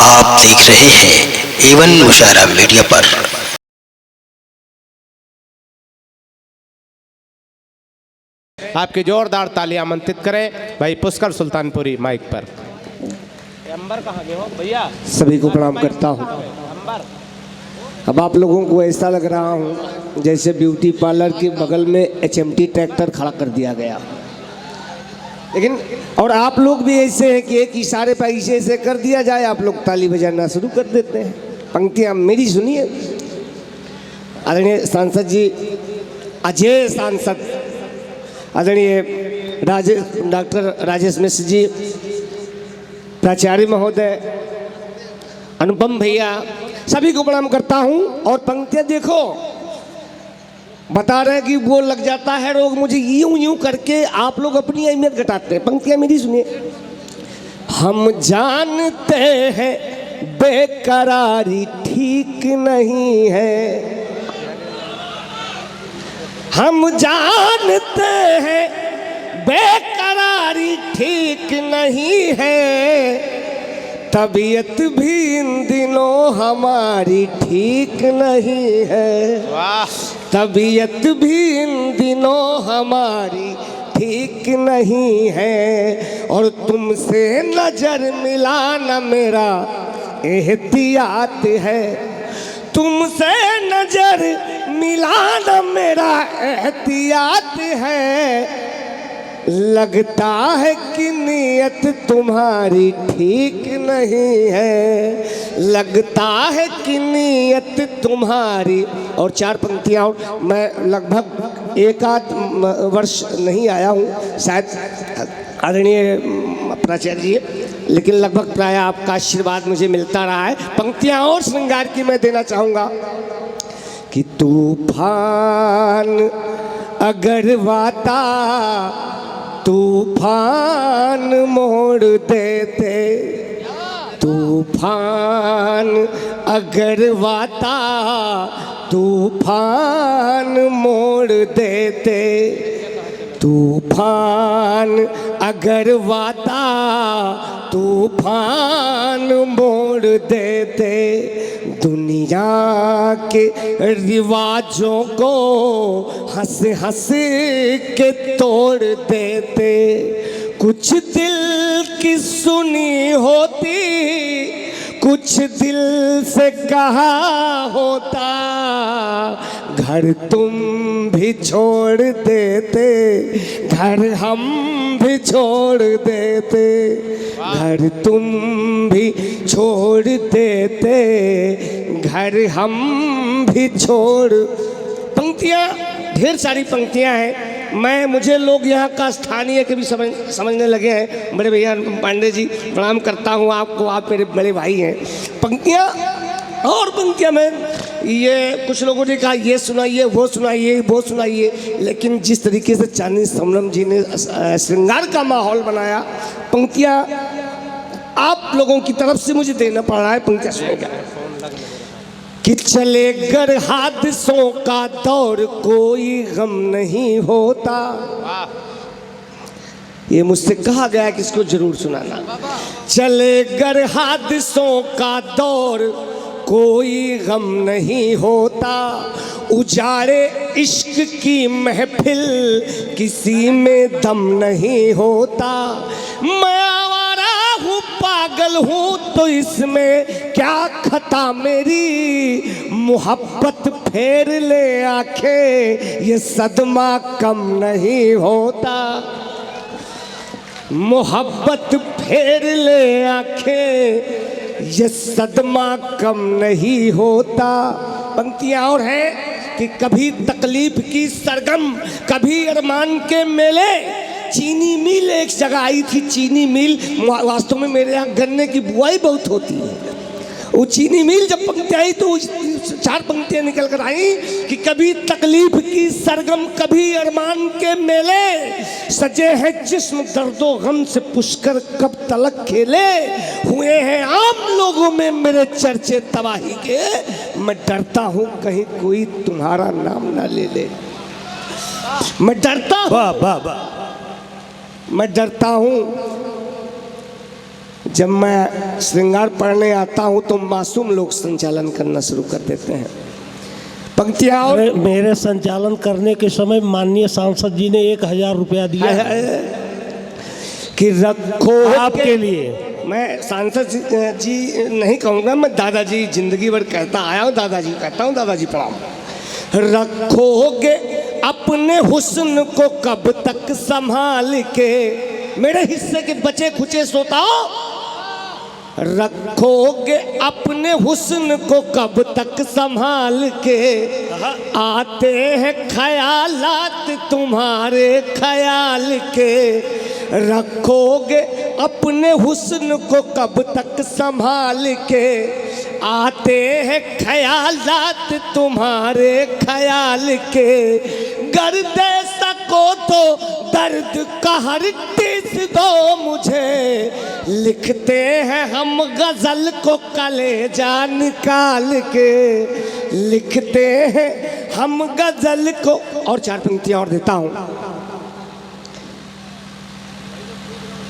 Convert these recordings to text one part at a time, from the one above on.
आप देख रहे हैं एवन मुशायरा मीडिया पर। आपकी जोरदार तालियां आमंत्रित करें भाई पुष्कर सुल्तानपुरी माइक पर। अंबर कहाँ गए हो भैया? सभी को प्रणाम करता हूँ। अब आप लोगों को ऐसा लग रहा हूँ जैसे ब्यूटी पार्लर के बगल में HMT ट्रैक्टर खड़ा कर दिया गया, लेकिन और आप लोग भी ऐसे हैं कि एक इशारे पर ऐसे कर दिया जाए, आप लोग ताली बजाना शुरू कर देते हैं। पंक्तियाँ मेरी सुनिए। आदरणीय सांसद जी, अजय सांसद आदरणीय डॉक्टर राजेश मिश्र जी, प्राचार्य महोदय, अनुपम भैया, सभी को प्रणाम करता हूं। और पंक्तियां देखो, बता रहे हैं कि वो लग जाता है रोग, मुझे यूं यूं करके आप लोग अपनी अहमियत घटाते हैं। पंक्तियां मेरी सुनिए। हम जानते हैं बेकरारी ठीक नहीं है, हम जानते हैं बेकरारी ठीक नहीं है, तबीयत भी इन दिनों हमारी ठीक नहीं है। वाह! तबीयत भी इन दिनों हमारी ठीक नहीं है, और तुमसे नजर मिलाना मेरा एहतियात है, तुमसे नजर मिलाना मेरा एहतियात है। लगता है कि नीयत तुम्हारी ठीक नहीं है, लगता है कि नीयत तुम्हारी। और चार पंक्तियाँ और। मैं लगभग एक आध वर्ष नहीं आया हूँ शायद आदरणीय प्राचार्य जी, लेकिन लगभग प्राय आपका आशीर्वाद मुझे मिलता रहा है। पंक्तियाँ और श्रृंगार की मैं देना चाहूँगा कि तूफान अगर वाता तूफान मोड़ देते, तूफान अगर वाता तूफान मोड़ देते, तूफान अगर वाता तूफान मोड़ देते, दुनिया के रिवाजों को हंस हंस के तोड़ देते, कुछ दिल की सुनी होती, कुछ दिल से कहा होता, घर तुम भी छोड़ देते, घर हम भी छोड़ देते, घर तुम भी छोड़ देते, घर हम भी छोड़। पंक्तियाँ ढेर सारी पंक्तियाँ हैं। मुझे लोग यहाँ का स्थानीय के भी समझने लगे हैं। बड़े भैया पांडे जी, प्रणाम करता हूँ आपको, आप मेरे बड़े भाई हैं। पंक्तियाँ और पंक्तियाँ में ये कुछ लोगों ने कहा ये सुनाइए, वो सुनाइए, वो सुनाइए, लेकिन जिस तरीके से चांदनी समरम जी ने श्रृंगार का माहौल बनाया, पंक्तियाँ आप लोगों की तरफ से मुझे देना पड़ रहा है। पंक्तियाँ सुनेगा कि चले गर हादसों का दौर कोई गम नहीं होता। ये मुझसे कहा गया है कि इसको जरूर सुनाना। चले गर हादसों का दौर कोई गम नहीं होता, उजाड़े इश्क की महफिल किसी में दम नहीं होता। मैं आवारा हूँ, पागल हूँ, तो इसमें क्या खता मेरी, मोहब्बत फेर ले आंखें ये सदमा कम नहीं होता, मोहब्बत फेर ले आंखें ये सदमा कम नहीं होता। पंक्तियाँ और हैं कि कभी तकलीफ की सरगम, कभी अरमान के मेले, चीनी मिल एक जगह आई थी, चीनी मिल। वास्तव में मेरे यहाँ गन्ने की बुआई बहुत होती है। वो चीनी मिल जब पंक्ति आई तो चार पंक्तियाँ निकल कर आई कि कभी तकलीफ की सरगम, कभी अरमान के मेले, सजे हैं जिस्म दर्दो गम से पुष्कर कब तलक खेले, हुए हैं आम लोगों में मेरे चर्चे तबाही के, मैं डरता हूँ कहीं कोई तुम्हारा नाम ना ले ले, मैं डरता हूँ, मैं डरता हूँ जब मैं श्रृंगार पढ़ने आता हूँ तो मासूम लोग संचालन करना शुरू कर देते हैं। पंक्तियाँ और मेरे संचालन करने के समय माननीय सांसद जी ने 1000 रुपया दिया है कि रखो आपके लिए। मैं सांसद जी नहीं कहूँगा, मैं दादाजी जिंदगी भर कहता आया हूँ, दादाजी कहता हूँ, दादाजी प्रणाम। रखोगे अपने हुस्न को कब तक संभाल के, मेरे हिस्से के बचे खुचे सोताओ, रखोगे अपने हुस्न को कब तक संभाल के, आते हैं ख्यालात तुम्हारे ख्याल के, रखोगे अपने हुस्न को कब तक संभाल के, आते हैं ख्यालात तुम्हारे ख्याल के, गर दे सको तो दर्द का हर टीस दो मुझे, लिखते हैं हम गजल को कलेजा निकाल के, लिखते हैं हम गजल को। और 4 पंक्तियां और देता हूं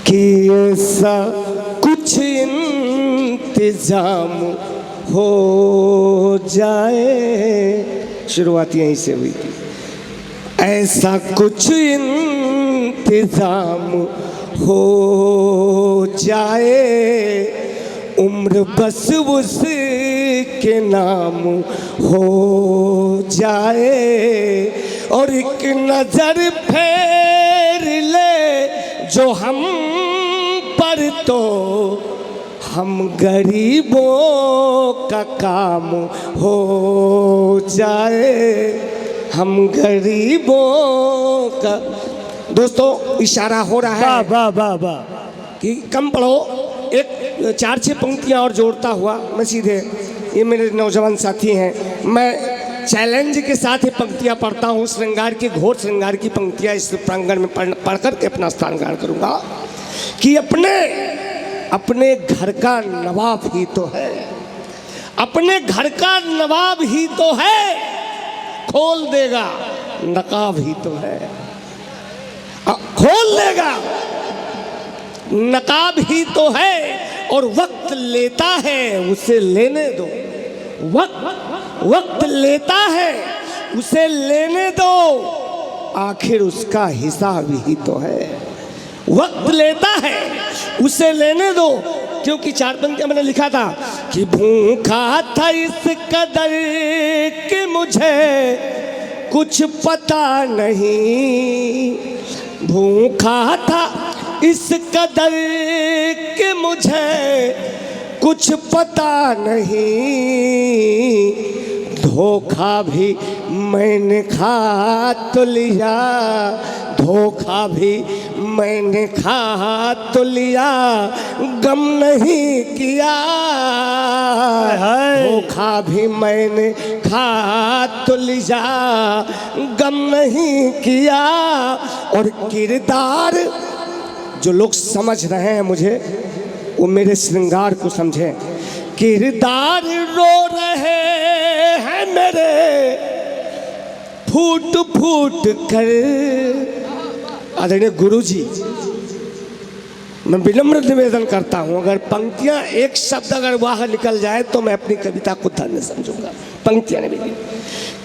कि ऐसा कुछ इंतजाम हो जाए, शुरुआत यहीं से हुई थी, ऐसा कुछ इंतजाम हो जाए, उम्र बस उसके नाम हो जाए, और एक नजर फेर ले जो हम पर तो हम गरीबों का काम हो जाए, हम गरीबों का। दोस्तों इशारा हो रहा है वाह वाह वाह कि कम पढ़ो, एक 4-6 पंक्तियां और जोड़ता हुआ मैं सीधे, ये मेरे नौजवान साथी हैं, मैं चैलेंज के साथ ही पंक्तियां पढ़ता हूँ, श्रृंगार की घोर श्रृंगार की पंक्तियां इस प्रांगण में पढ़ करके अपना स्थान ग्रहण करूँगा कि अपने घर का नवाब ही तो है, अपने घर का नवाब ही तो है, खोल देगा नकाब ही तो है, खोल देगा नकाब ही तो है, और वक्त लेता है उसे लेने दो, वक्त लेता है उसे लेने दो, आखिर उसका हिसाब ही तो है, वक्त लेता है उसे लेने दो। क्योंकि 4 पंक्तियां मैंने लिखा था कि भूखा था इस कदर कि मुझे कुछ पता नहीं, भूखा था इस कदर कि मुझे कुछ पता नहीं, धोखा भी मैंने खा तो लिया, धोखा भी मैंने खा तो लिया, गम नहीं किया, धोखा भी मैंने खा तो लिया, गम नहीं किया। और किरदार जो लोग समझ रहे हैं मुझे, वो मेरे श्रृंगार को समझें। किरदार रो रहे हैं मेरे फूट फूट कर। आदरणीय गुरुजी, मैं विनम्र निवेदन करता हूँ, अगर पंक्तियाँ एक शब्द अगर बाहर निकल जाए तो मैं अपनी कविता को धन्य समझूंगा। पंक्तियाँ नहीं मिली,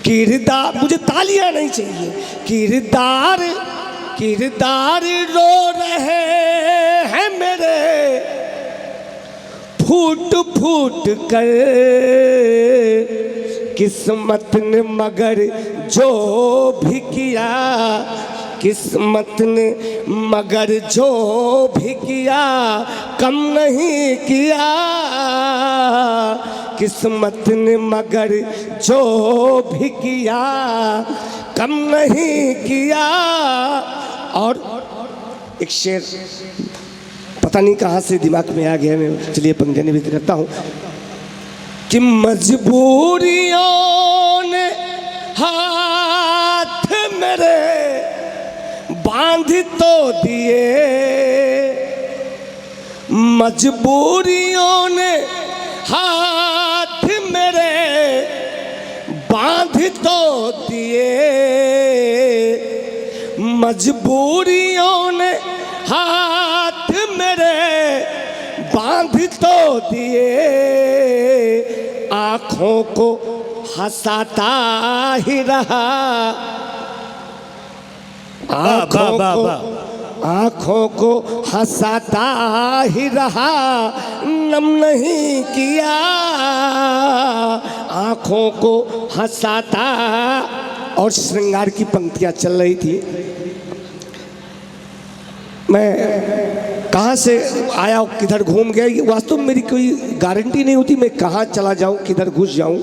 किरदार, मुझे तालियां नहीं चाहिए। किरदार किरदार रो रहे हैं मेरे फूट फूट कर, किस्मत ने मगर जो भी किया, किस्मत ने मगर जो भी किया कम नहीं किया, किस्मत ने मगर जो भी किया कम नहीं किया। और एक शेर पता नहीं कहाँ से दिमाग में आ गया, मैं चलिए पंक्तियाँ निवेदित करता हूँ कि मजबूरियों ने हाथ मेरे बांध तो दिए, मजबूरियों ने हाथ मेरे बांध तो दिए, मजबूरियों ने हाथ मेरे बांध तो दिए, आंखों को हंसाता ही रहा, आंखों को हंसाता ही रहा, नम नहीं किया, आंखों को हंसाता। और श्रृंगार की पंक्तियां चल रही थी। मैं कहाँ से आया, किधर घूम गया, वास्तव में मेरी कोई गारंटी नहीं होती मैं कहाँ चला जाऊँ, किधर घुस जाऊँ।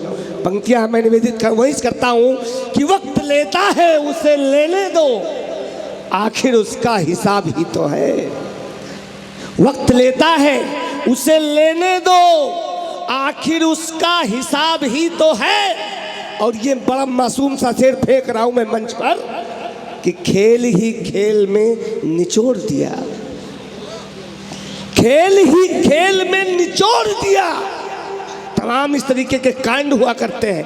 पंक्तियां मैं निवेदित वही करता हूँ कि वक्त लेता है उसे लेने दो, आखिर उसका हिसाब ही तो है। वक्त लेता है उसे लेने दो, आखिर उसका हिसाब ही तो है। और ये बड़ा मासूम सा शेर फेंक रहा हूं मैं मंच पर कि खेल ही खेल में निचोड़ दिया, खेल ही खेल में निचोड़ दिया। तमाम इस तरीके के कांड हुआ करते हैं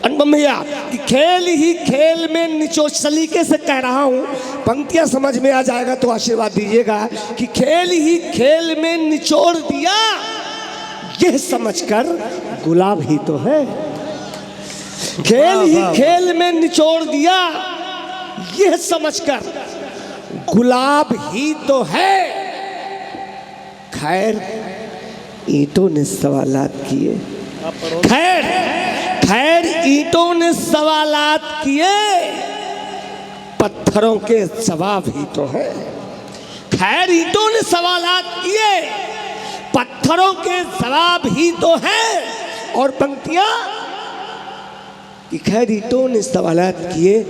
अनुपम भैया कि खेल ही खेल में निचोड़, सलीके से कह रहा हूं, पंक्तियां समझ में आ जाएगा तो आशीर्वाद दीजिएगा कि खेल ही खेल में निचोड़ दिया, यह समझकर गुलाब ही तो है। खेल ही खेल में निचोड़ दिया, यह समझकर गुलाब ही तो है। खैर ईंटों ने सवालात किए, खैर खैर ईंटों ने सवालात किए, पत्थरों के जवाब ही तो है। खैर ईंटों ने सवालात किए, पत्थरों के जवाब ही तो है। और पंक्तियां कि खैर ईंटों ने सवालात किए,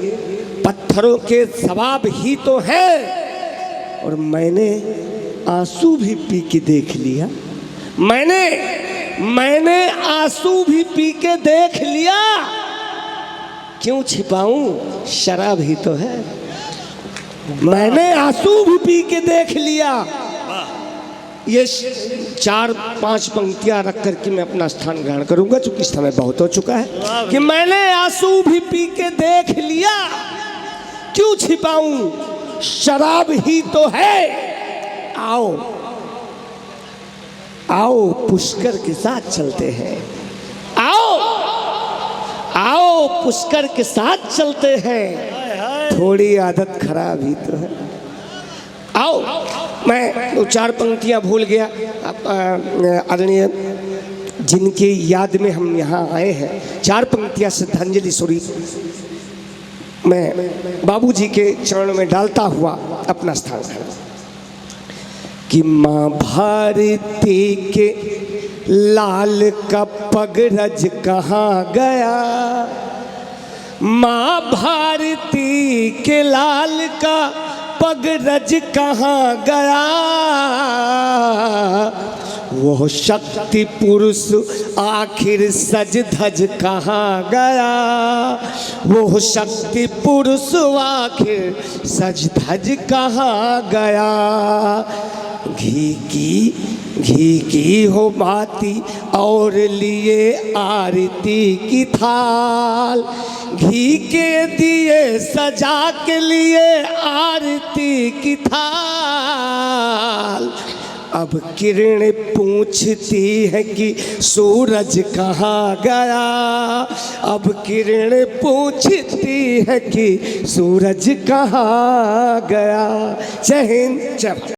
पत्थरों के जवाब ही तो है। और मैंने आंसू भी पी के देख लिया, मैंने आंसू भी पी के देख लिया, क्यों छिपाऊं शराब ही तो है। मैंने आंसू भी पी के देख लिया। ये 4-5 पंक्तियां रख करके मैं अपना स्थान ग्रहण करूंगा, चूंकि समय बहुत हो चुका है। कि मैंने आंसू भी पी के देख लिया, क्यों छिपाऊं शराब ही तो है। आओ आओ पुष्कर के साथ चलते हैं, आओ आओ पुष्कर के साथ चलते हैं, थोड़ी आदत खराब ही तो है। आओ, मैं 2-4 पंक्तियां भूल गया, आदरणीय जिनके याद में हम यहाँ आए हैं, 4 पंक्तियां श्रद्धांजलि स्वरूप मैं बाबूजी के चरणों में डालता हुआ अपना स्थान है। कि माँ भारती के लाल का पगरज कहाँ गया, माँ भारती के लाल का पगरज कहाँ गया, वो शक्ति पुरुष आखिर सज धज कहाँ गया, वो शक्ति पुरुष आखिर सज धज कहाँ गया। घी की हो बाती और लिए आरती की थाल, घी के दिए सजा के लिए आरती की थाल। अब किरण पूछती है कि सूरज कहाँ गया, अब किरण पूछती है कि सूरज कहाँ गया। जय हिंद, जय भारत।